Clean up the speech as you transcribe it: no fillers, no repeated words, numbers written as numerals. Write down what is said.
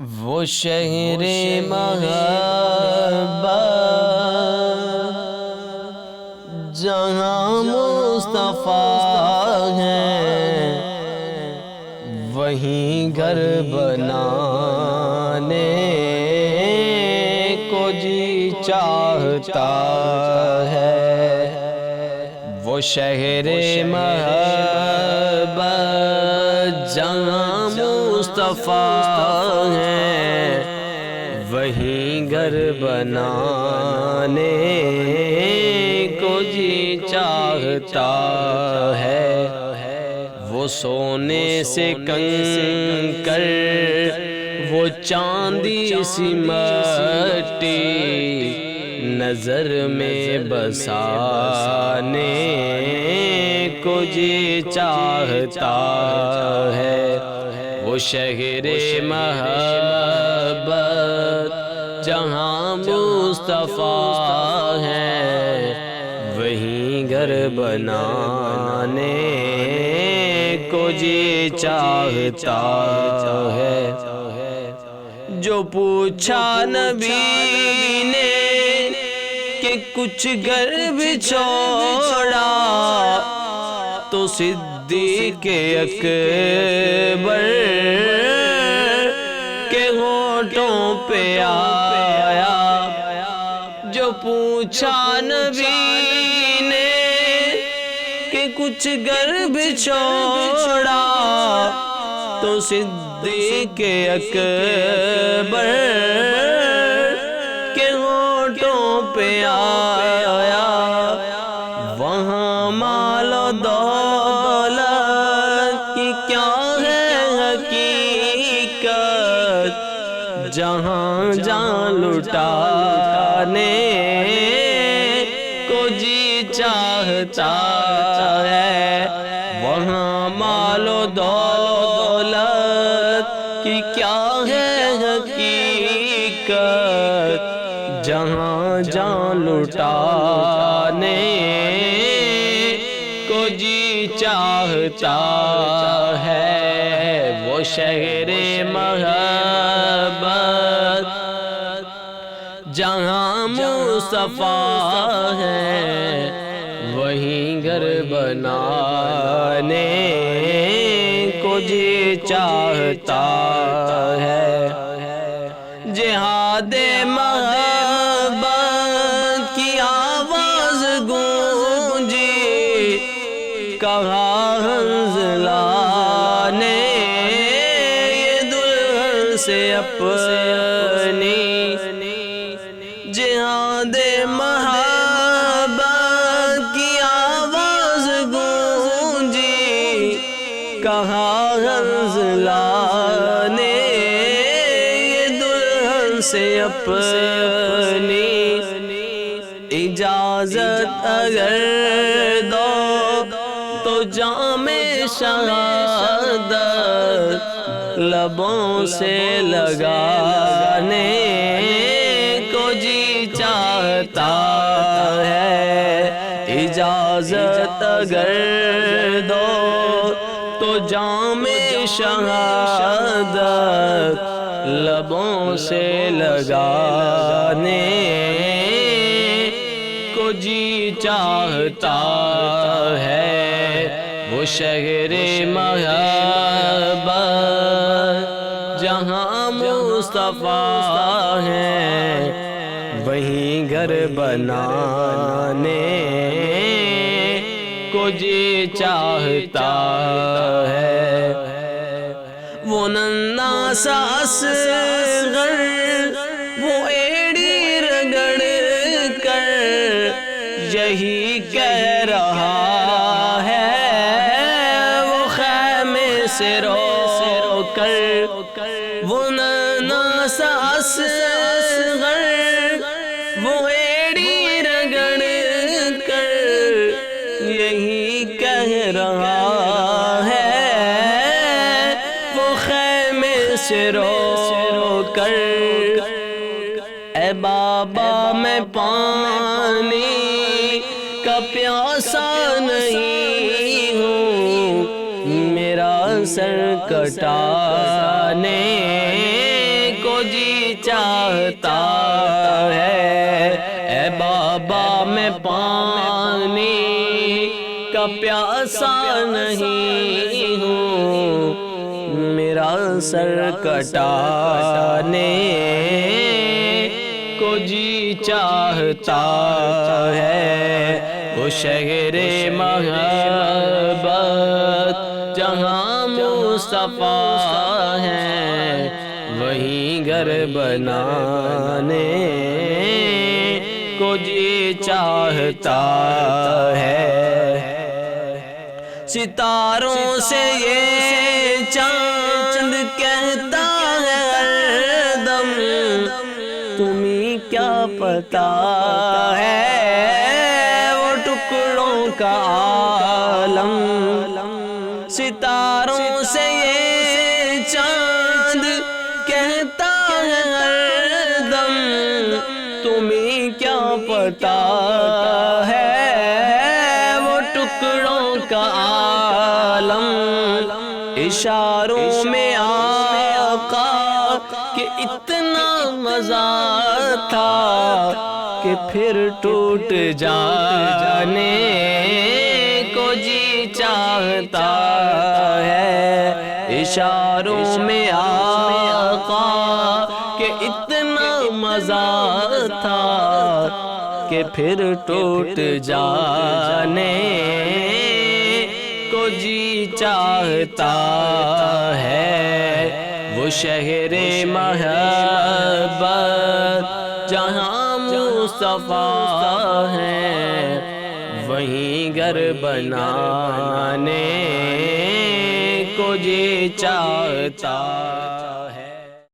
وہ شہر محبت جہاں مصطفیٰ ہے، وہیں گھر بنانے کو جی چاہتا ہے۔ وہ شہر محبت جہاں مصطفیٰ ہے، وہیں گھر بنانے کو جی چاہتا ہے۔ وہ سونے سے کنکر، وہ چاندی سی مٹی نظر میں بسانے کو جی چاہتا ہے۔ وہ شہر محبت جہاں مصطفیٰ ہے، وہیں گھر بنانے کو جی چاہتا ہے۔ جو پوچھا نبی نے کہ کچھ گھر بھی چھوڑا، تو صدیق اکبر کے ہونٹوں پہ آیا۔ جو پوچھا نبی نے کہ کچھ گھر بھی چھوڑا، تو صدیق اکبر کے ہونٹوں پہ آیا۔ وہاں مال و دولت کی کیا ہے حقیقت، جہاں جان لٹانے کو جی چاہتا ہے۔ وہاں مال و دولت کی کیا ہے حقیقت، جہاں جان لٹانے کو جی چاہتا ہے۔ وہ شہر محبت جہاں مصطفیٰ ہے، وہیں گھر بنانے کو جی چاہتا ہے۔ جہاد محبت کی آواز گونجی، کہا حنظلہ نے یہ دلہن سے اپنی۔ جہاد محبت کی آواز گونجی، کہا حنظلہ نے یہ دلہن سے اپنی۔ اجازت اگر دو تو جام شہادت لبوں سے لگانے کو جی چاہتا ہے۔ اجازت اگر دو تو جام شہادت لبوں سے لگانے کو جی چاہتا ہے۔ وہ شہر محبت جہاں مصطفیٰ ہے، وہیں گھر بنانے کو جی چاہتا ہے۔ وہ ننھا سا اصغر، وہ ایڑی رگڑ کر یہی کہہ رہا ہے، وہ خیمے سے رو کر۔ وہ ننھا سا اصغر، وہ ایڑی رگڑ کر یہی کہہ رہا ہے، وہ خیمے سے رو کر۔ اے بابا میں پانی کا پیاسا نہیں ہوں، میرا سر کٹانے چاہتا ہے، اے بابا میں پانی کا پیاسا نہیں ہوں، میرا سر کٹانے کو جی چاہتا ہے، وہ شہر محبت جہاں مصطفیٰ ہے، وہیں گھر بنانے کو جی چاہتا ہے۔ ستاروں سے یہ چاند کہتا ہے ہر دم، تمہیں کیا پتا ہے وہ ٹکڑوں کا عالم۔ ستاروں سے یہ چاند کہتا ہے ہر دم، تمہیں کیا پتا ہے وہ ٹکڑوں کا عالم۔ اشاروں میں آقا کہ اتنا مزہ تھا کہ پھر ٹوٹ جانے کو جی چاہتا ہے، اشاروں میں آقا کہ اتنا مزہ تھا کہ پھر ٹوٹ جانے کو جی چاہتا ہے، وہ شہر محبت جہاں مصطفیٰ ہے، وہیں گھر بنانے کو جی چاہتا